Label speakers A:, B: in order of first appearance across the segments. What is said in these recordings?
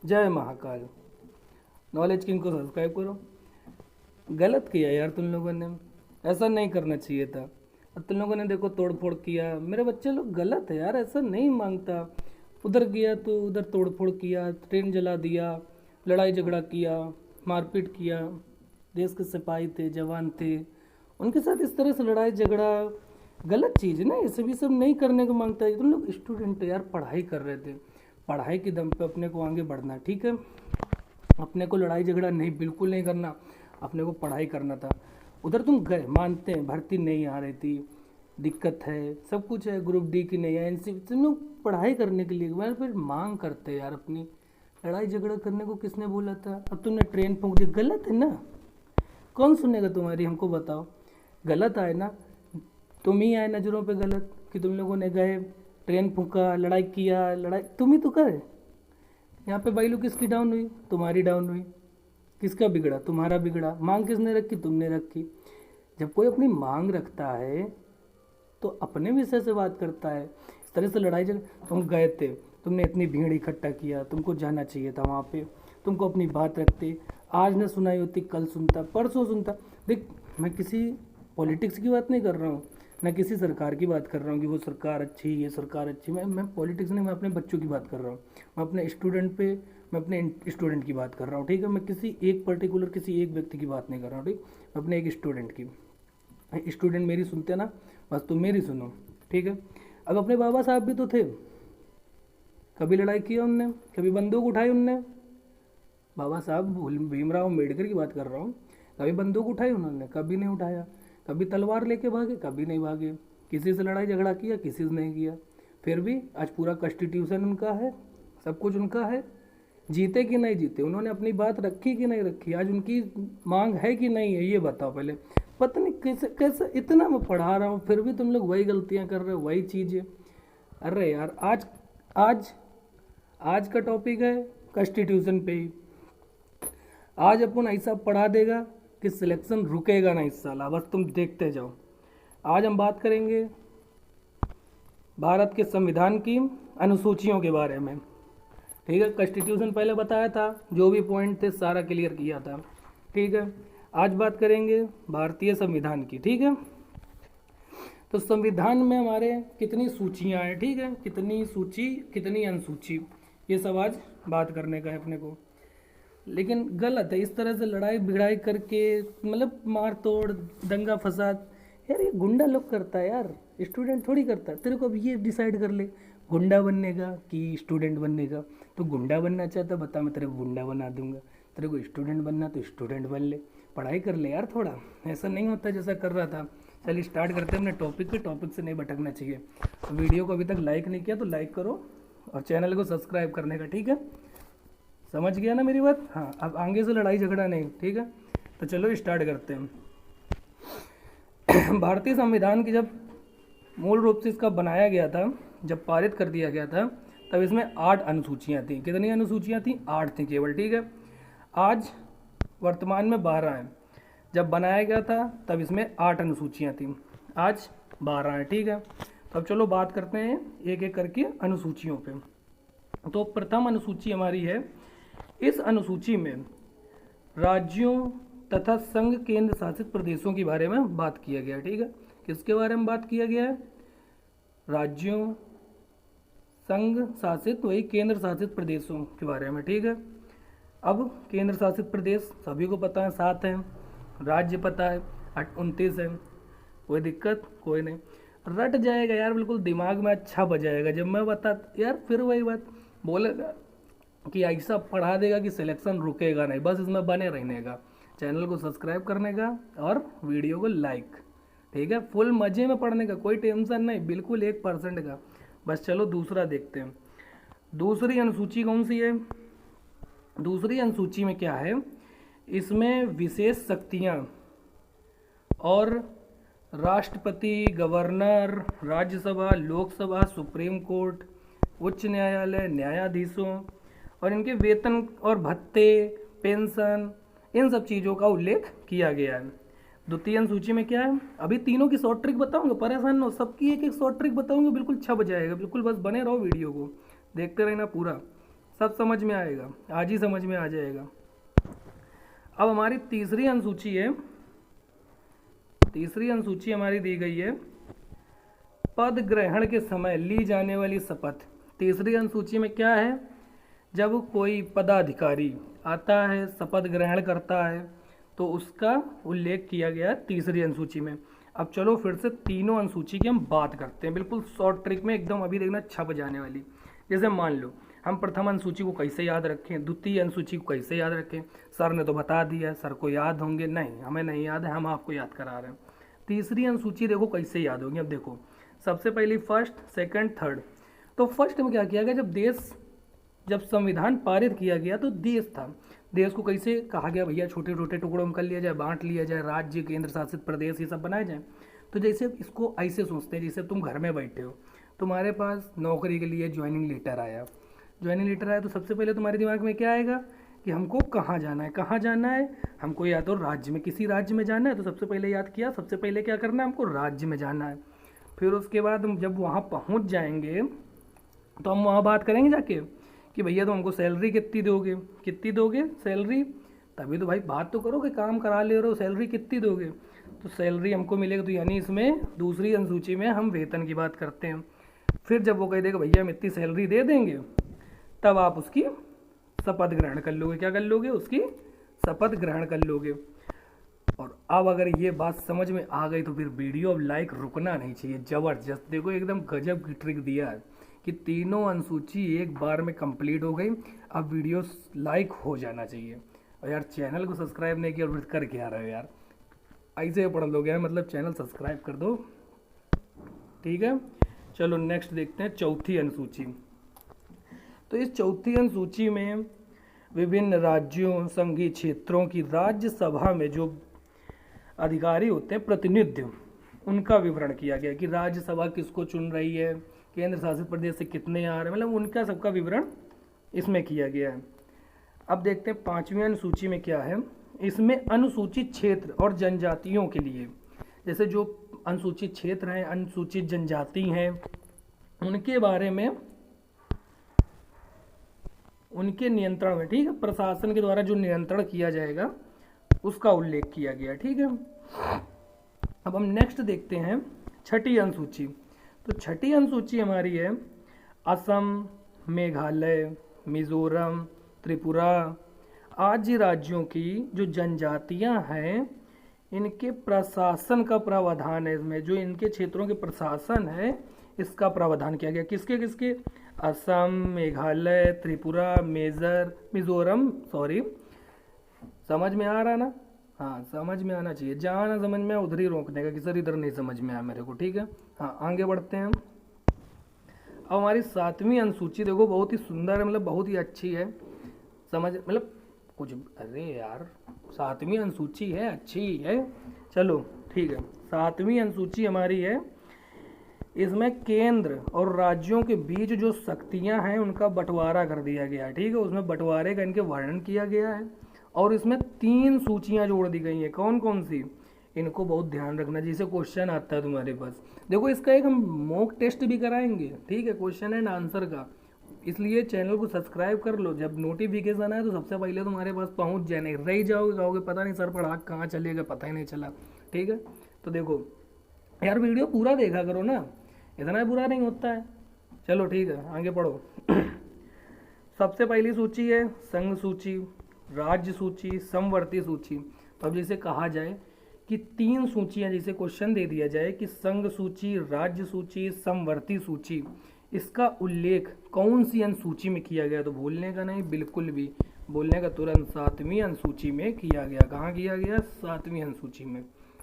A: जय Mahakal. Knowledge king को subscribe करो। गलत किया यार तुम लोगों ने, ऐसा नहीं करना चाहिए था। अब तुम लोगों ने देखो तोड़ फोड़ किया, मेरे बच्चे लोग गलत है यार, ऐसा नहीं मांगता। उधर गया तो उधर तोड़ फोड़ किया, ट्रेन जला दिया, लड़ाई झगड़ा किया, मारपीट किया। देश के सिपाही थे, जवान थे, उनके साथ इस तरह से लड़ाई झगड़ा गलत चीज़ है ना। ये सभी सब नहीं करने को मांगता है। तुम लोग स्टूडेंट यार, पढ़ाई कर रहे थे, पढ़ाई के दम पे अपने को आगे बढ़ना, ठीक है। अपने को लड़ाई झगड़ा नहीं, बिल्कुल नहीं करना, अपने को पढ़ाई करना था। उधर तुम गए, मानते हैं भर्ती नहीं आ रही थी, दिक्कत है, सब कुछ है, ग्रुप डी की नहीं है, एनसी, तुम लोग पढ़ाई करने के लिए गए, फिर मांग करते हैं यार अपनी। लड़ाई झगड़ा करने को किसने बोला था? अब तुमने ट्रेन फूंक दी, गलत है ना। कौन सुनेगा तुम्हारी, हमको बताओ। गलत आए ना, तुम ही आए नज़रों पे गलत कि तुम लोगों ने गए, ट्रेन फूंका, लड़ाई किया, लड़ाई तुम ही तो करे। यहाँ पे वैल्यू किसकी डाउन हुई? तुम्हारी डाउन हुई। किसका बिगड़ा? तुम्हारा बिगड़ा। मांग किसने रखी? तुमने रखी। जब कोई अपनी मांग रखता है तो अपने विषय से बात करता है। इस तरह से लड़ाई झगड़ा, तुम गए थे, तुमने इतनी भीड़ इकट्ठा किया, तुमको जाना चाहिए था वहाँ पे, तुमको अपनी बात रखते, आज न सुनाई होती कल सुनता, परसों सुनता। देख, मैं किसी पॉलिटिक्स की बात नहीं कर रहा हूँ, मैं किसी सरकार की बात कर रहा हूँ कि वो सरकार अच्छी, ये सरकार अच्छी। मैं पॉलिटिक्स नहीं, मैं अपने बच्चों की बात कर रहा हूँ। मैं अपने स्टूडेंट पे, मैं अपने स्टूडेंट की बात कर रहा हूँ, ठीक है। मैं किसी एक पर्टिकुलर, किसी एक व्यक्ति की बात नहीं कर रहा हूँ, ठीक। मैं अपने एक स्टूडेंट की, स्टूडेंट मेरी सुनते ना, बस तुम मेरी सुनो, ठीक है। अब अपने बाबा साहब भी तो थे, कभी लड़ाई की उनने? कभी बंदूक उठाई उनने? बाबा साहब भीमराव अम्बेडकर की बात कर रहा हूँ। कभी बंदूक उठाई उन्होंने? कभी नहीं उठाया। कभी तलवार लेके भागे? कभी नहीं भागे। किसी से लड़ाई झगड़ा किया? किसी से नहीं किया। फिर भी आज पूरा कॉन्स्टिट्यूशन उनका है, सब कुछ उनका है। जीते कि नहीं जीते? उन्होंने अपनी बात रखी कि नहीं रखी? आज उनकी मांग है कि नहीं है, ये बताओ पहले। पता नहीं कैसे कैसे, इतना मैं पढ़ा रहा हूँ फिर भी तुम लोग वही गलतियाँ कर रहे हो, वही चीज़ें। अरे यार, आज आज आज का टॉपिक है कॉन्स्टिट्यूशन पे ही। आज अपन ऐसा पढ़ा देगा कि सिलेक्शन रुकेगा ना इस साल, बस तुम देखते जाओ। आज हम बात करेंगे भारत के संविधान की अनुसूचियों के बारे में, ठीक है। कॉन्स्टिट्यूशन पहले बताया था, जो भी पॉइंट थे सारा क्लियर किया था, ठीक है। आज बात करेंगे भारतीय संविधान की, ठीक है। तो संविधान में हमारे कितनी सूचियाँ हैं, ठीक है, कितनी सूची कितनी अनुसूची, ये सब आज बात करने का है अपने को। लेकिन गलत है इस तरह से लड़ाई भिड़ाई करके, मतलब मार तोड़, दंगा फसाद। यार ये गुंडा लोग करता है यार, स्टूडेंट थोड़ी करता है। तेरे को अब ये डिसाइड कर ले, गुंडा बनने का कि स्टूडेंट बनने का। तो गुंडा बनना चाहता, बता, मैं तेरे को गुंडा बना दूंगा। तेरे को स्टूडेंट बनना तो स्टूडेंट बन ले, पढ़ाई कर ले यार थोड़ा। ऐसा नहीं होता जैसा कर रहा था। चलिए स्टार्ट करते हैं अपने टॉपिक पे। टॉपिक से नहीं भटकना चाहिए। तो वीडियो को अभी तक लाइक नहीं किया तो लाइक करो, और चैनल को सब्सक्राइब करने का, ठीक है। समझ गया ना मेरी बात? हाँ, अब आगे से लड़ाई झगड़ा नहीं, ठीक है। तो चलो स्टार्ट करते हैं। भारतीय संविधान की जब मूल रूप से इसका बनाया गया था, जब पारित कर दिया गया था, तब इसमें 8 अनुसूचियाँ थी। कितनी अनुसूचियाँ थी? 8 थी केवल, ठीक है। आज वर्तमान में 12 हैं। जब बनाया गया था तब इसमें 8 अनुसूचियाँ थी, आज 12 हैं, ठीक है। तो अब चलो बात करते हैं एक एक करके अनुसूचियों पे। तो प्रथम अनुसूची हमारी है, इस अनुसूची में राज्यों तथा संघ केंद्र शासित प्रदेशों के बारे में बात किया गया, ठीक है। किसके बारे में बात किया गया है? राज्यों, संघ शासित, वही केंद्र शासित प्रदेशों के बारे में, ठीक है। अब केंद्र शासित प्रदेश सभी को पता है, 7 हैं। राज्य पता है, 29 है। कोई दिक्कत? कोई नहीं, रट जाएगा यार, बिल्कुल दिमाग में अच्छा बजाएगा जब मैं बता। यार फिर वही बात बोलेगा कि ऐसा पढ़ा देगा कि सिलेक्शन रुकेगा नहीं, बस इसमें बने रहने का, चैनल को सब्सक्राइब करने का और वीडियो को लाइक, ठीक है। फुल मज़े में पढ़ने का, कोई टेंशन नहीं, बिल्कुल 1% का। बस चलो दूसरा देखते हैं। दूसरी अनुसूची कौन सी है? दूसरी अनुसूची में क्या है? इसमें विशेष शक्तियाँ और राष्ट्रपति, governor, Rajya Sabha, Lok Sabha, supreme court, उच्च न्यायालय, न्यायाधीशों और इनके वेतन और भत्ते, पेंशन, इन सब चीज़ों का उल्लेख किया गया है। द्वितीय अनुसूची में क्या है? अभी तीनों की शॉर्ट ट्रिक बताऊंगा, परेशान हो, सबकी एक एक शॉर्ट ट्रिक बताऊंगा, बिल्कुल छप जाएगा, बिल्कुल बस बने रहो, वीडियो को देखते रहना पूरा। सब समझ में आएगा, आज ही समझ में आ जाएगा। अब हमारी तीसरी अनुसूची है, तीसरी अनुसूची हमारी दी गई है पद ग्रहण के समय ली जाने वाली शपथ। तीसरी अनुसूची में क्या है, जब कोई पदाधिकारी आता है शपथ ग्रहण करता है तो उसका उल्लेख किया गया तीसरी अनुसूची में। अब चलो फिर से तीनों अनुसूची की हम बात करते हैं, बिल्कुल शॉर्ट ट्रिक में एकदम, अभी देखना छप जाने वाली। जैसे मान लो हम प्रथम अनुसूची को कैसे याद रखें, द्वितीय अनुसूची को कैसे याद रखें, सर ने तो बता दिया, सर को याद होंगे, नहीं हमें नहीं याद है, हम आपको याद करा रहे हैं। तीसरी अनुसूची देखो कैसे याद होगी। अब देखो सबसे पहली फर्स्ट, सेकंड, थर्ड। तो फर्स्ट में क्या किया गया, जब संविधान पारित किया गया तो देश था, देश को कैसे कहा गया भैया छोटे छोटे टुकड़ों में कर लिया जाए, बांट लिया जाए, राज्य, केंद्र शासित प्रदेश ये सब बनाए जाए। तो जैसे इसको ऐसे सोचते हैं, जैसे तुम घर में बैठे हो, तुम्हारे पास नौकरी के लिए ज्वाइनिंग लेटर आया, ज्वाइनिंग लेटर आया तो सबसे पहले तुम्हारे दिमाग में क्या आएगा कि हमको कहाँ जाना है, कहाँ जाना है, हमको या तो राज्य में, किसी राज्य में जाना है, तो सबसे पहले याद किया, सबसे पहले क्या करना है, हमको राज्य में जाना है। फिर उसके बाद हम जब वहाँ पहुँच जाएंगे तो हम वहाँ बात करेंगे जाके कि भैया तुम हमको सैलरी कितनी दोगे, कितनी दोगे सैलरी, तभी तो भाई बात तो करो कि काम करा ले रहे हो, सैलरी कितनी दोगे, तो सैलरी हमको मिलेगी। तो यानी इसमें दूसरी अनुसूची में हम वेतन की बात करते हैं। फिर जब वो कह देगा भैया हम इतनी सैलरी दे देंगे, तब आप उसकी शपथ ग्रहण कर लोगे, क्या कर लोगे, उसकी शपथ ग्रहण कर लोगे। और अब अगर ये बात समझ में आ गई तो फिर वीडियो अब लाइक रुकना नहीं चाहिए, ज़बरदस्त, देखो एकदम गजब की ट्रिक दिया है कि तीनों अनुसूची एक बार में कंप्लीट हो गई। अब वीडियो लाइक हो जाना चाहिए। और यार चैनल को सब्सक्राइब नहीं किया और फिर कर क्या रहे हो यार, ऐसे पढ़ लोगे यार, मतलब चैनल सब्सक्राइब कर दो, ठीक है। चलो नेक्स्ट देखते हैं चौथी अनुसूची। तो इस चौथी अनुसूची में विभिन्न राज्यों, संघीय क्षेत्रों की राज्यसभा में जो अधिकारी होते हैं, प्रतिनिधि, उनका विवरण किया गया कि राज्यसभा किसको चुन रही है, केंद्र शासित प्रदेश से कितने आ रहे हैं, मतलब उनका सबका विवरण इसमें किया गया है। अब देखते हैं पांचवी अनुसूची में क्या है। इसमें अनुसूचित क्षेत्र और जनजातियों के लिए, जैसे जो अनुसूचित क्षेत्र हैं, अनुसूचित जनजाति हैं, उनके बारे में, उनके नियंत्रण में, ठीक है, प्रशासन के द्वारा जो नियंत्रण किया जाएगा उसका उल्लेख किया गया, ठीक है। अब हम नेक्स्ट देखते हैं छठी अनुसूची। तो छठी अनुसूची हमारी है असम, मेघालय, मिजोरम, त्रिपुरा आदि राज्यों की जो जनजातियां हैं, इनके प्रशासन का प्रावधान है इसमें, जो इनके क्षेत्रों के प्रशासन है इसका प्रावधान किया गया। किसके किसके, असम, मेघालय, त्रिपुरा, मिजोरम, सॉरी, समझ में आ रहा ना, हाँ समझ में आना चाहिए, जहाँ ना समझ में आए उधर ही रोकने का कि सर इधर नहीं समझ में आया मेरे को, ठीक है। हाँ आगे बढ़ते हैं हम। अब हमारी सातवीं अनुसूची देखो, बहुत ही सुंदर है, मतलब बहुत ही अच्छी है, समझ मतलब कुछ, अरे यार सातवीं अनुसूची है, अच्छी है, चलो ठीक है। सातवीं अनुसूची हमारी है, इसमें केंद्र और राज्यों के बीच जो शक्तियां हैं उनका बंटवारा कर दिया गया है, ठीक है, उसमें बंटवारे का इनके वर्णन किया गया है। और इसमें 3 सूचियां जोड़ दी गई हैं, कौन कौन सी, इनको बहुत ध्यान रखना, जैसे क्वेश्चन आता है तुम्हारे पास, देखो इसका एक हम मॉक टेस्ट भी कराएंगे, ठीक है, क्वेश्चन एंड आंसर का, इसलिए चैनल को सब्सक्राइब कर लो, जब नोटिफिकेशन आए तो सबसे पहले तुम्हारे पास पहुंच जाने, रह जाओगे, कहोगे पता नहीं सर पढ़ा कहाँ चलेगा, पता ही नहीं चला, ठीक है। तो देखो यार वीडियो पूरा देखा करो ना, इतना बुरा नहीं होता है। चलो ठीक है आगे पढ़ो। सबसे पहली सूची है संघ सूची, राज्य सूची, समवर्ती सूची। तो अब जैसे कहा जाए कि 3 सूचियां, जैसे क्वेश्चन दे दिया जाए कि संघ सूची, राज्य सूची, समवर्ती सूची, इसका उल्लेख कौन सी अनुसूची में किया गया, तो भूलने का नहीं, बिल्कुल भी बोलने का, तुरंत 7वीं अनुसूची में किया गया। कहाँ किया गया, 7वीं अनुसूची में,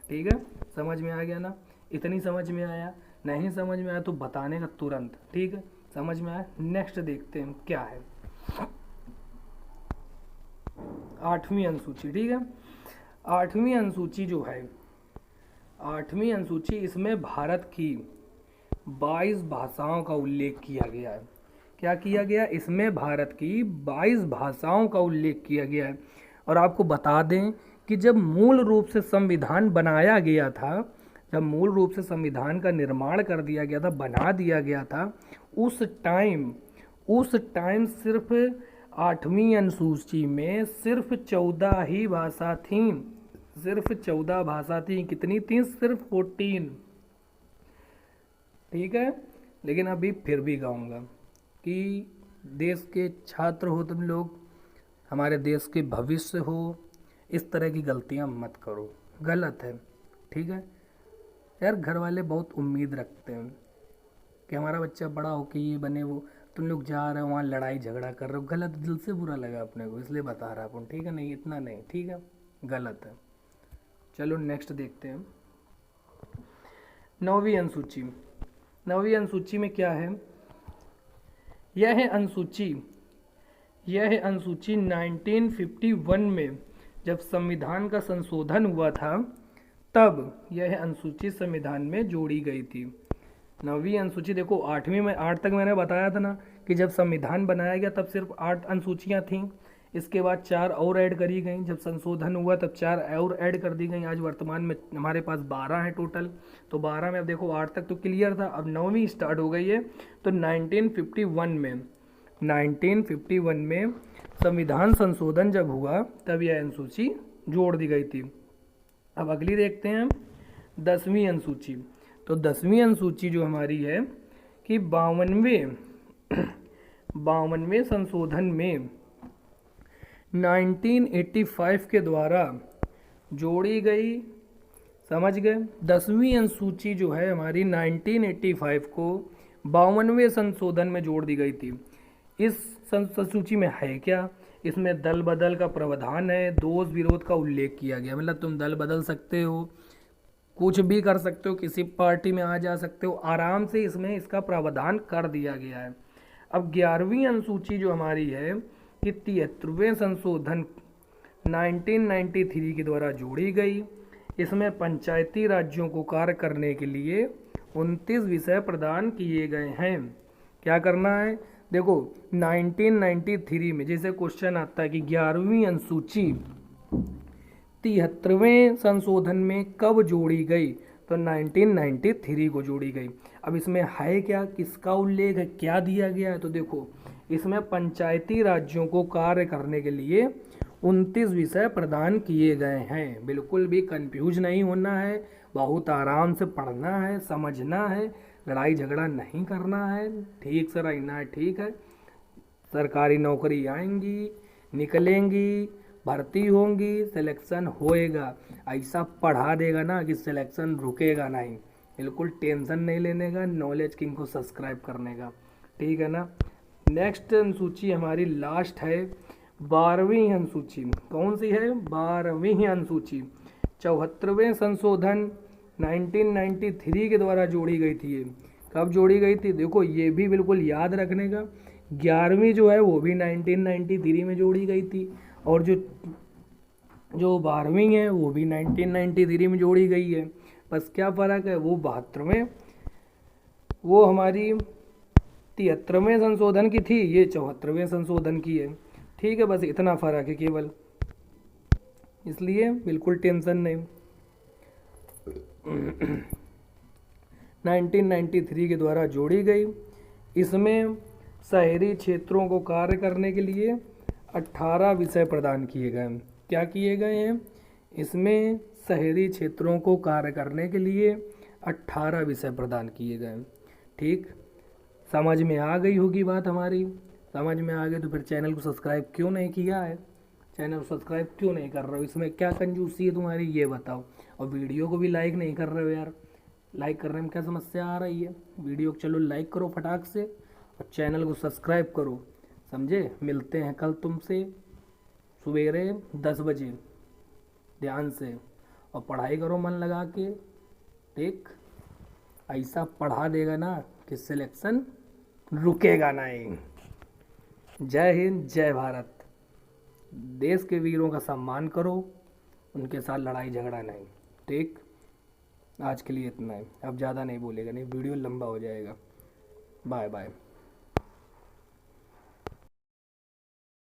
A: ठीक है। समझ में आ गया ना, इतनी समझ में आया, नहीं समझ में आया तो बताने का तुरंत, ठीक है, समझ में आया। नेक्स्ट देखते हैं क्या है 8वीं अनुसूची, ठीक है। 8वीं अनुसूची जो है, 8वीं अनुसूची, इसमें भारत की 22 भाषाओं का उल्लेख किया गया है। क्या किया गया, इसमें भारत की 22 भाषाओं का उल्लेख किया गया है। और आपको बता दें कि जब मूल रूप से संविधान बनाया गया था, जब मूल रूप से संविधान का निर्माण कर दिया गया था, बना दिया गया था, उस टाइम सिर्फ 8वीं अनुसूची में सिर्फ 14 ही भाषा थी, सिर्फ 14 भाषा थी। कितनी थी? सिर्फ 14। ठीक है, लेकिन अभी फिर भी कहूँगा कि देश के छात्र हो तुम लोग, हमारे देश के भविष्य हो, इस तरह की गलतियाँ मत करो, गलत है। ठीक है यार, घर वाले बहुत उम्मीद रखते हैं कि हमारा बच्चा बड़ा हो के ये बने, वो तुम लोग जा रहे हो वहाँ लड़ाई झगड़ा कर रहे हो, गलत। दिल से बुरा लगा अपने को, इसलिए बता रहा अपन। ठीक है, नहीं इतना नहीं, ठीक है, गलत है। चलो नेक्स्ट देखते हैं। 9वीं अनुसूची। 9वीं अनुसूची में क्या है? यह है अनुसूची 1951 में जब संविधान का संशोधन हुआ था, तब यह अनुसूची संविधान में जोड़ी गई थी। 9वीं अनुसूची देखो, 8वीं में 8 तक मैंने बताया था ना कि जब संविधान बनाया गया तब सिर्फ 8 अनुसूचियाँ थीं। इसके बाद 4 और ऐड करी गई, जब संशोधन हुआ तब 4 और ऐड कर दी गई। आज वर्तमान में हमारे पास 12 है टोटल। तो 12 में अब देखो 8 तक तो क्लियर था, अब 9वीं स्टार्ट हो गई है। तो 1951 में संविधान संशोधन जब हुआ तब यह अनुसूची जोड़ दी गई थी। अब अगली देखते हैं 10वीं अनुसूची। तो 10वीं अनुसूची जो हमारी है कि 52वें संशोधन में 1985 के द्वारा जोड़ी गई। समझ गए? 10वीं अनुसूची जो है हमारी 1985 को 52वें संशोधन में जोड़ दी गई थी। इस अनुसूची में है क्या? इसमें दल बदल का प्रावधान है, दोष विरोध का उल्लेख किया गया। मतलब तुम दल बदल सकते हो, कुछ भी कर सकते हो, किसी पार्टी में आ जा सकते हो आराम से, इसमें इसका प्रावधान कर दिया गया है। अब 11वीं अनुसूची जो हमारी है कि 73वें संशोधन 1993 के द्वारा जोड़ी गई। इसमें पंचायती राज्यों को कार्य करने के लिए 29 विषय प्रदान किए गए हैं। क्या करना है? देखो 1993 में जैसे क्वेश्चन आता है कि 11वीं अनुसूची 73वें संशोधन में कब जोड़ी गई? तो 1993 को जोड़ी गई। अब इसमें है क्या, किसका उल्लेख है, क्या दिया गया है? तो देखो इसमें पंचायती राज्यों को कार्य करने के लिए 29 विषय प्रदान किए गए हैं। बिल्कुल भी कंफ्यूज नहीं होना है, बहुत आराम से पढ़ना है, समझना है, लड़ाई झगड़ा नहीं करना है, ठीक से रहना है। ठीक है, सरकारी नौकरी आएंगी, निकलेंगी, भर्ती होंगी, सिलेक्शन होएगा। ऐसा पढ़ा देगा ना कि सिलेक्शन रुकेगा नहीं। बिल्कुल टेंशन नहीं लेने का, नॉलेज किंग को सब्सक्राइब करने का। ठीक है ना। नेक्स्ट अनुसूची हमारी लास्ट है 12वीं अनुसूची। कौन सी है? 12वीं अनुसूची 74वें संशोधन 1993 के द्वारा जोड़ी गई थी। ये कब जोड़ी गई थी? देखो ये भी बिल्कुल याद रखने का। 11वीं जो है वो भी 1993 में जोड़ी गई थी, और जो 12वीं है वो भी 1993 में जोड़ी गई है। बस क्या फ़र्क है? वो 72वें, वो हमारी 73वें संशोधन की थी, ये 74वें संशोधन की है। ठीक है, बस इतना फ़र्क है केवल, इसलिए बिल्कुल टेंशन नहीं। 1993 के द्वारा जोड़ी गई। इसमें शहरी क्षेत्रों को कार्य करने के लिए 18 विषय प्रदान किए गए हैं। क्या किए गए हैं? इसमें शहरी क्षेत्रों को कार्य करने के लिए 18 विषय प्रदान किए गए हैं। ठीक, समझ में आ गई होगी बात हमारी। समझ में आ गई तो फिर चैनल को सब्सक्राइब क्यों नहीं किया है? चैनल को सब्सक्राइब क्यों नहीं कर रहे हो? इसमें क्या कंजूसी है तुम्हारी, ये बताओ। और वीडियो को भी लाइक नहीं कर रहे हो यार, लाइक करने में क्या समस्या आ रही है? वीडियो को चलो लाइक करो फटाक से, और चैनल को सब्सक्राइब करो। समझे? मिलते हैं कल तुमसे सवेरे 10 बजे। ध्यान से और पढ़ाई करो मन लगा के। ठीक, ऐसा पढ़ा देगा ना कि सिलेक्शन रुकेगा नहीं। जय हिंद, जय भारत। देश के वीरों का सम्मान करो, उनके साथ लड़ाई झगड़ा नहीं। ठीक, आज के लिए इतना है, अब ज़्यादा नहीं बोलेगा, नहीं वीडियो लंबा हो जाएगा। Bye bye.